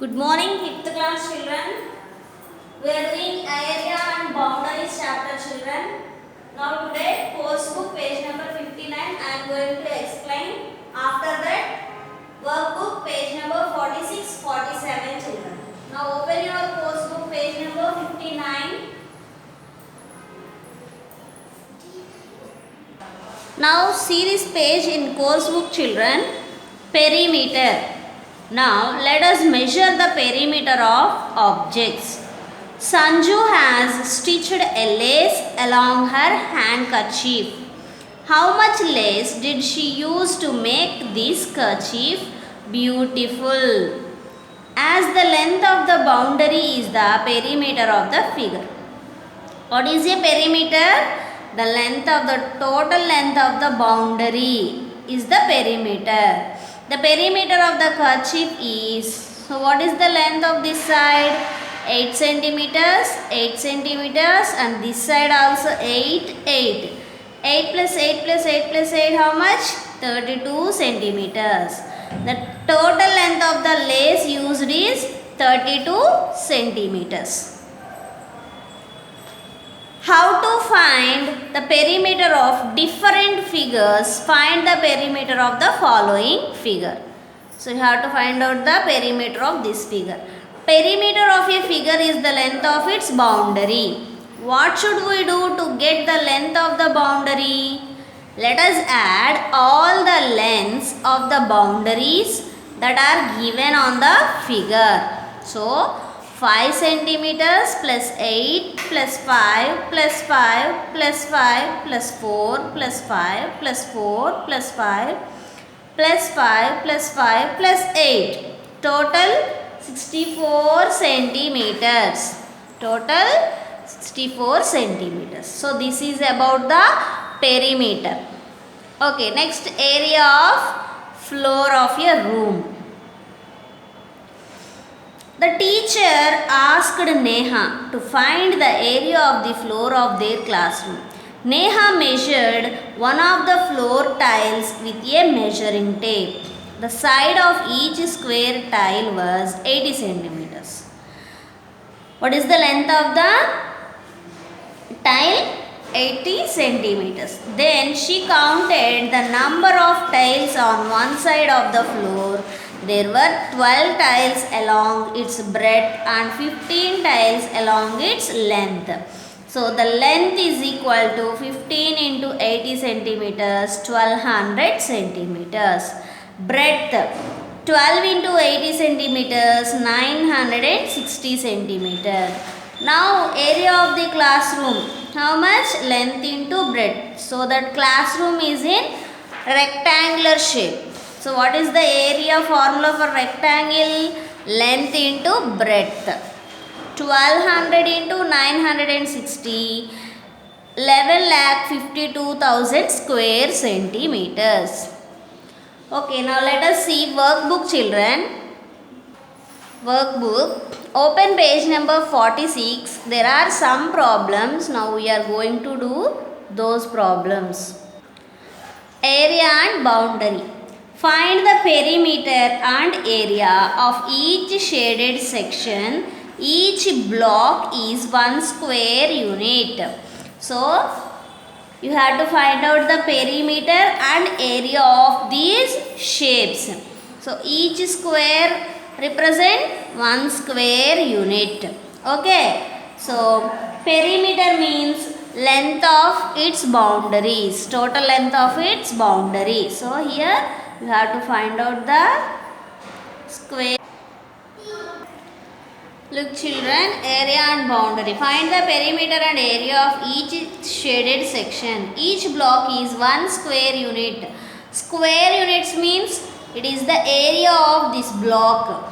Good morning, 5th class children. We are doing area and boundaries chapter, children. Now today, course book page number 59. I am going to explain. After that, workbook page number 46, 47, children. Now open your course book page number 59. Now see this page in course book, children. Perimeter. Now let us measure the perimeter of objects. Sanju has stitched a lace along her handkerchief. How much lace did she use to make this kerchief beautiful? As the length of the boundary is the perimeter of the figure. What is a perimeter? The length of the total length of the boundary is the perimeter. The perimeter of the kerchief is, so what is the length of this side? 8 centimeters, 8 centimeters, and this side also 8, 8. 8 plus 8 plus 8 plus 8, how much? 32 centimeters. The total length of the lace used is 32 centimeters. How to find the perimeter of different figures? Find the perimeter of the following figure. So you have to find out the perimeter of this figure. Perimeter of a figure is the length of its boundary. What should we do to get the length of the boundary? Let us add all the lengths of the boundaries that are given on the figure. So 5 centimeters plus 8 plus 5 plus 5 plus 5 plus 4 plus 5 plus 4 plus 5 plus 5 plus 5 plus 8. Total 64 centimeters. Total 64 centimeters. So this is about the perimeter. Okay, next, area of floor of a room. The teacher asked Neha to find the area of the floor of their classroom. Neha measured one of the floor tiles with a measuring tape. The side of each square tile was 80 centimeters. What is the length of the tile? 80 centimeters. Then she counted the number of tiles on one side of the floor. There were 12 tiles along its breadth and 15 tiles along its length. So the length is equal to 15 into 80 centimeters, 1200 centimeters. Breadth 12 into 80 centimeters, 960 centimeters. Now area of the classroom. How much? Length into breadth. So that classroom is in rectangular shape. So what is the area formula for rectangle? Length into breadth. 1200 into 960, 11,52,000 square centimeters. Okay, now let us see workbook, children. Workbook. Open page number 46. There are some problems. Now we are going to do those problems. Area and boundary. Find the perimeter and area of each shaded section. Each block is 1 square unit. So, you have to find out the perimeter and area of these shapes. So, each square represent 1 square unit. Okay. So, perimeter means length of its boundaries. Total length of its boundary. So, here you have to find out the square. Look, children, area and boundary. Find the perimeter and area of each shaded section. Each block is 1 square unit. Square units means it is the area of this block.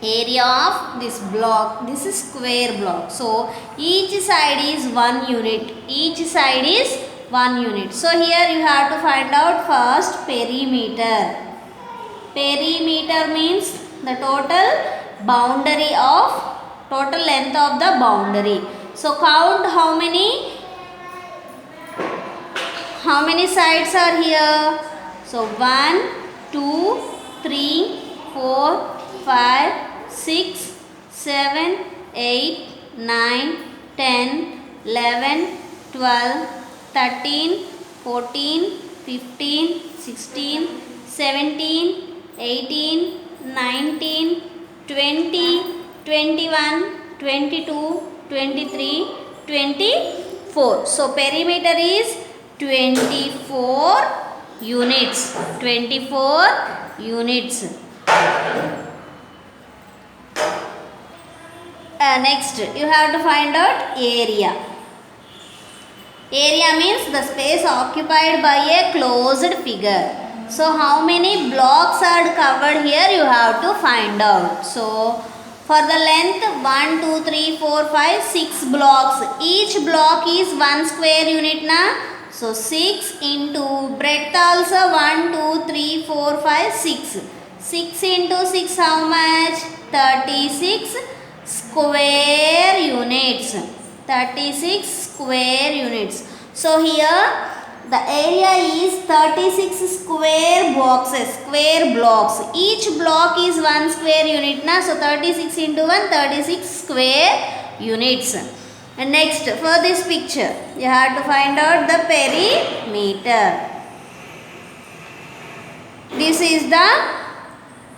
Area of this block. This is square block. So, each side is 1 unit. Each side is 1 unit. So, here you have to find out first perimeter. Perimeter means the total boundary of, total length of the boundary. So, count how many sides are here. So, 1, 2, 3, 4, 5, 6, 7, 8, 9, 10, 11, 12, 13, 14, 15, 16, 17, 18, 19, 20, 21, 22, 23, 24. So perimeter is 24 units. 24 units. Next, you have to find out area. Area means the space occupied by a closed figure. So how many blocks are covered here, you have to find out. So for the length 1, 2, 3, 4, 5, 6 blocks. Each block is 1 square unit na. So 6 into breadth also 1, 2, 3, 4, 5, 6. 6 into 6 how much? 36 square units. 36 square units. So here the area is 36 square boxes, square blocks. Each block is 1 square unit na. So 36 into 1, 36 square units. And next, for this picture, you have to find out the perimeter. This is the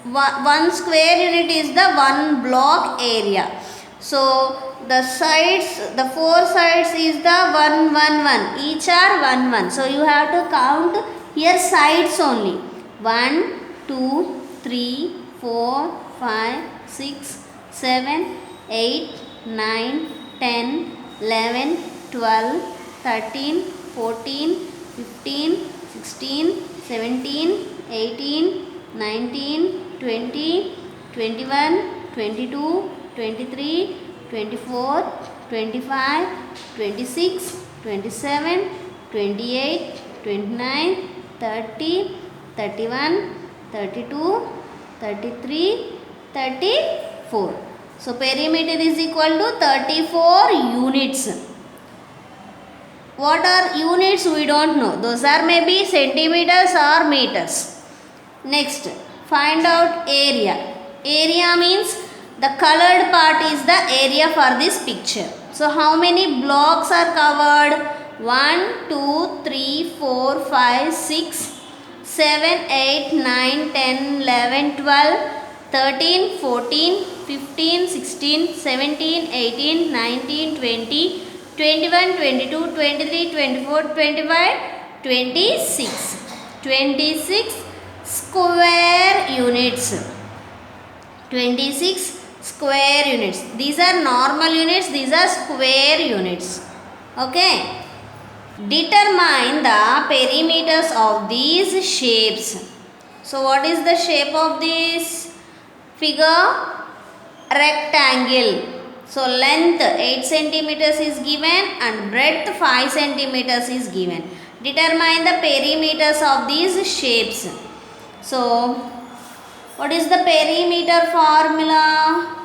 1 square unit is the 1 block area. So the sides, the 4 sides is the 1, 1, 1. Each are 1, 1. So you have to count here sides only. 1, 2, 3, 4, 5, 6, 7, 8, 9, 10, 11, 12, 13, 14, 15, 16, 17, 18, 19, 20, 21, 22, 23, 24, 25, 26, 27, 28, 29, 30, 31, 32, 33, 34. So perimeter is equal to 34 units. What are units? We don't know. Those are maybe centimeters or meters. Next, find out area. Area means the colored part is the area for this picture. So how many blocks are covered? 1, 2, 3, 4, 5, 6, 7, 8, 9, 10, 11, 12, 13, 14, 15, 16, 17, 18, 19, 20, 21, 22, 23, 24, 25, 26. 26 square units. 26 square units. These are normal units, these are square units. Okay. Determine the perimeters of these shapes. So what is the shape of this figure? Rectangle. So length 8 centimeters is given and breadth 5 centimeters is given. Determine the perimeters of these shapes. So what is the perimeter formula?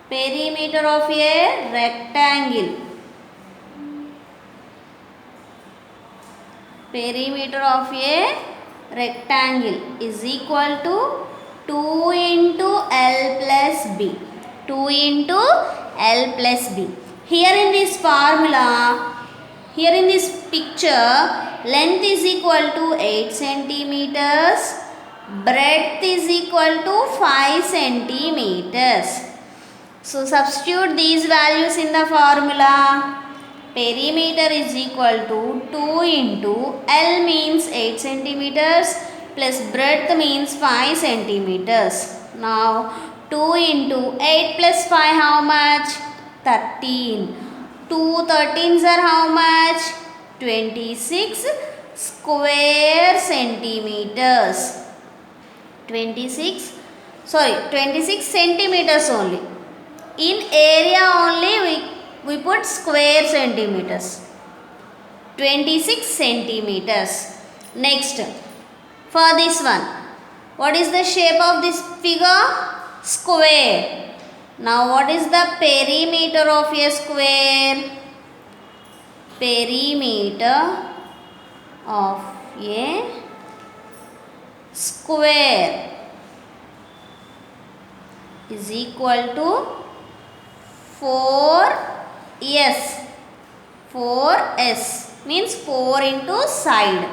Perimeter of a rectangle. Perimeter of a rectangle is equal to 2 into L plus B. 2 into L plus B. Here in this formula, here in this picture, length is equal to 8 centimeters. Breadth is equal to 5 centimeters. So substitute these values in the formula. Perimeter is equal to 2 into L means 8 centimeters plus breadth means 5 centimeters. Now 2 into 8 plus 5 how much? 13. 2 13s are how much? 26 square centimeters. 26 centimeters only. In area only we put square centimeters. 26 centimeters. Next, for this one, what is the shape of this figure? Square. Now what is the perimeter of a square? Perimeter of a square. is equal to 4s. 4s means 4 into side.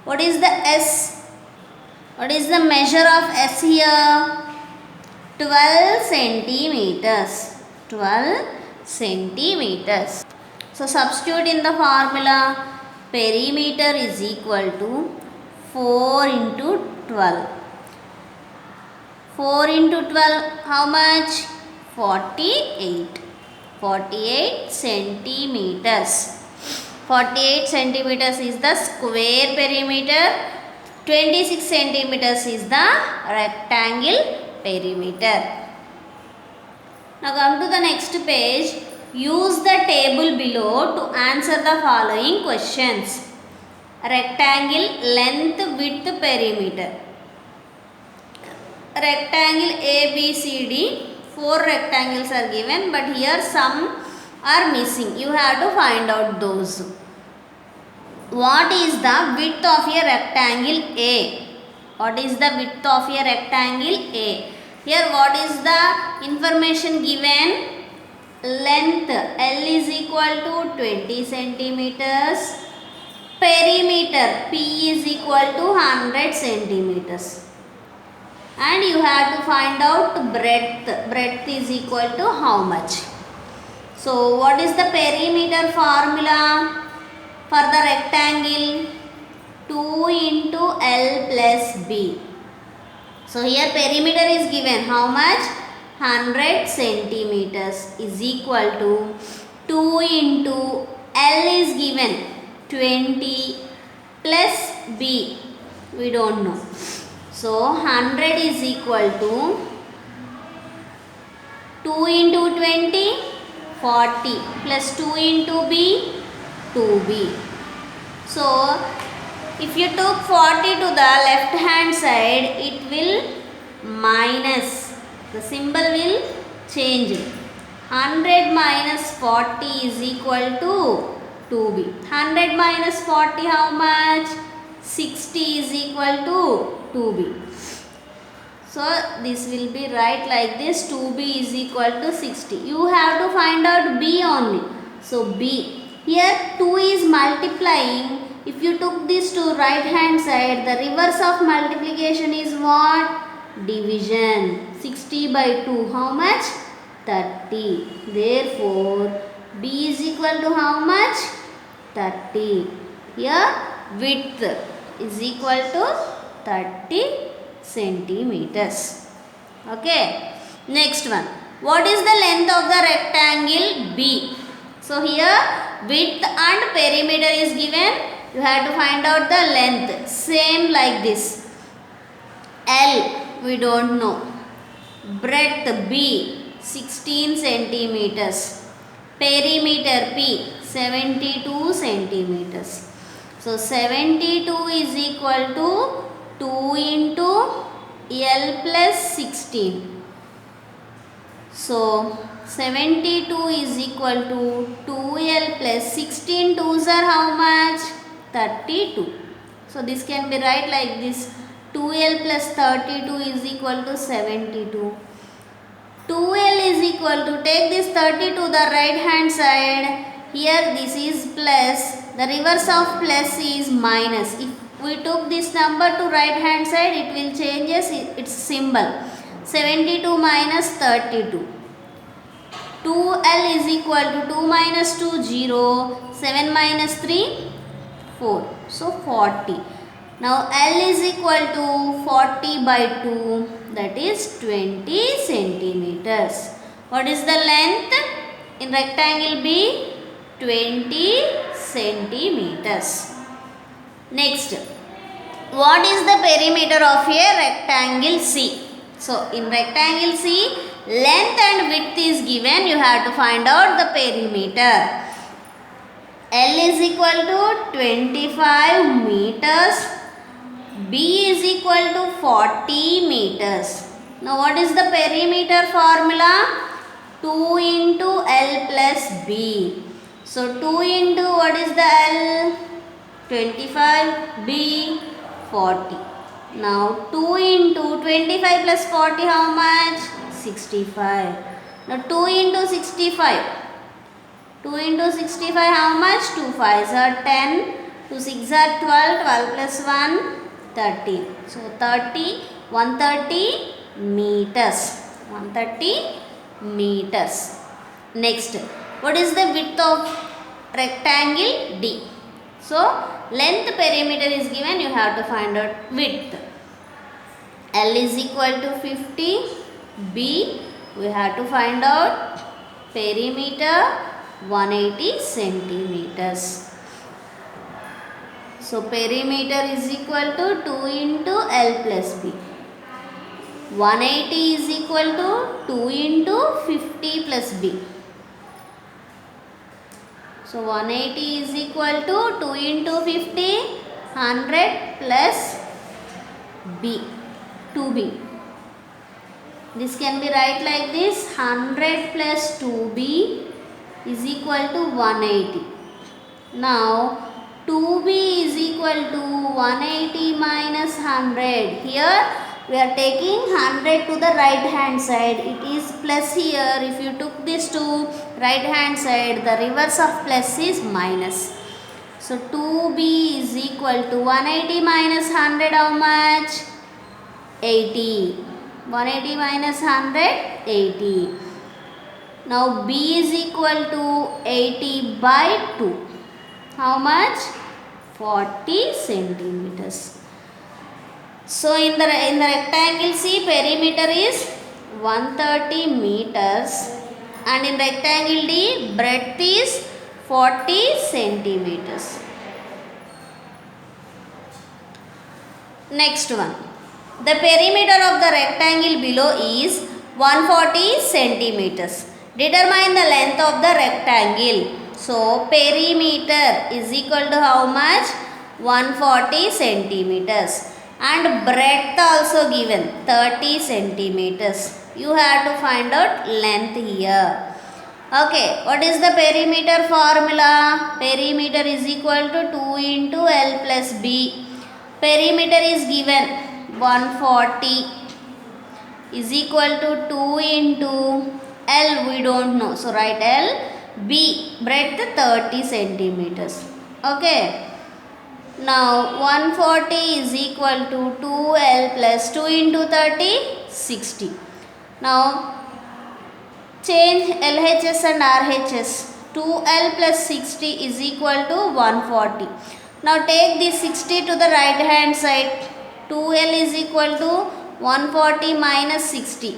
What is the s? What is the measure of s here? 12 centimeters. 12 centimeters. So substitute in the formula. Perimeter is equal to 4 into 12. 4 into 12 how much? 48. 48 centimeters. 48 centimeters is the square perimeter. 26 centimeters is the rectangle perimeter. Now come to the next page. Use the table below to answer the following questions. Rectangle length, width, perimeter. Rectangle ABCD. 4 rectangles are given, but here some are missing. You have to find out those. What is the width of a rectangle A? What is the width of a rectangle A? Here what is the information given? Length L is equal to 20 centimeters. Perimeter P is equal to 100 centimeters. And you have to find out breadth. Breadth is equal to how much? So what is the perimeter formula for the rectangle? 2 into L plus B. So here perimeter is given how much? 100 centimeters is equal to 2 into L is given 20 plus B. We don't know. So 100 is equal to 2 into 20 40 plus 2 into B 2B. So if you took 40 to the left hand side, it will minus. The symbol will change. 100 minus 40 is equal to 2B. 100 minus 40 how much? 60 is equal to 2B. So this will be right like this. 2B is equal to 60. You have to find out B only. So B. Here 2 is multiplying. If you took this to right hand side, the reverse of multiplication is what? Division. 60 by 2 how much? 30. Therefore B is equal to how much? 30. Here width is equal to 30 centimeters. Okay. Next one. What is the length of the rectangle B? So here width and perimeter is given. You have to find out the length. Same like this. L we don't know. Breadth B 16 centimeters. Perimeter P 72 centimeters. So 72 is equal to 2 into L plus 16. So 72 is equal to 2L plus 16. 2s are how much? 32. So this can be right like this. 2L plus 32 is equal to 72. 2L is equal to, take this 30 to the right hand side. Here this is plus. The reverse of plus is minus. If we took this number to right hand side, it will change its symbol. 72 minus 32. 2L is equal to 2 minus 2 0. 7 minus 3 4. So 40. Now L is equal to 40 by 2, that is 20 centimeters. What is the length in rectangle B? 20 centimeters. Next, what is the perimeter of a rectangle C? So in rectangle C, length and width is given. You have to find out the perimeter. L is equal to 25 meters. B is equal to 40 meters. Now what is the perimeter formula? 2 into L plus B. So 2 into what is the L? 25, B 40. Now 2 into 25 plus 40 how much? 65. Now 2 into 65. 2 into 65 how much? 2 5s are 10. 2 6 are 12. 12 plus 1 30. So 130 meters. 130 meters. Next, what is the width of rectangle D? So length perimeter is given, you have to find out width. L is equal to 50. B, we have to find out perimeter 180 centimeters. So perimeter is equal to 2 into L plus B. 180 is equal to 2 into 50 plus B. So 180 is equal to 2 into 50, 100 plus B, 2B. This can be write like this, 100 plus 2B is equal to 180. Now 2B is equal to 180 minus 100. Here we are taking 100 to the right hand side. It is plus here. If you took this to right hand side, the reverse of plus is minus. So 2B is equal to 180 minus 100 how much? 80. 180 minus 100, 80. Now B is equal to 80 by 2. How much? 40 centimeters. So in the rectangle C, perimeter is 130 meters, and in rectangle D, breadth is 40 centimeters. Next one. The perimeter of the rectangle below is 140 centimeters. Determine the length of the rectangle. So perimeter is equal to how much? 140 centimeters. And breadth also given 30 centimeters. You have to find out length here. Okay, what is the perimeter formula? Perimeter is equal to 2 into L plus B. Perimeter is given 140 is equal to 2 into L, we don't know. So write L. B, breadth 30 centimeters. Okay. Now 140 is equal to 2L plus 2 into 30, 60. Now change LHS and RHS. 2L plus 60 is equal to 140. Now take this 60 to the right hand side. 2L is equal to 140 minus 60.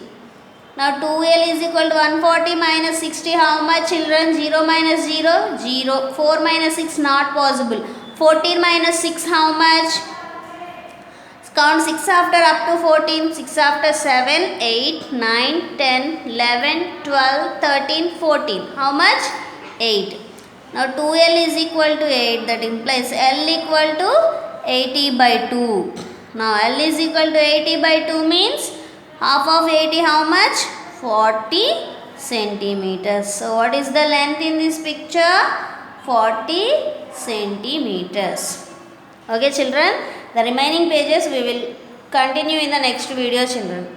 Now 2L is equal to 140 minus 60. How much children? 0 minus 0? 0. 4 minus 6 not possible. 14 minus 6 how much? Count 6 after up to 14. 6 after 7, 8, 9, 10, 11, 12, 13, 14. How much? 8. Now 2L is equal to 8. That implies L equal to 80 by 2. Now L is equal to 80 by 2 means half of 80 how much? 40 centimeters. So what is the length in this picture? 40 centimeters. Okay children, the remaining pages we will continue in the next video children.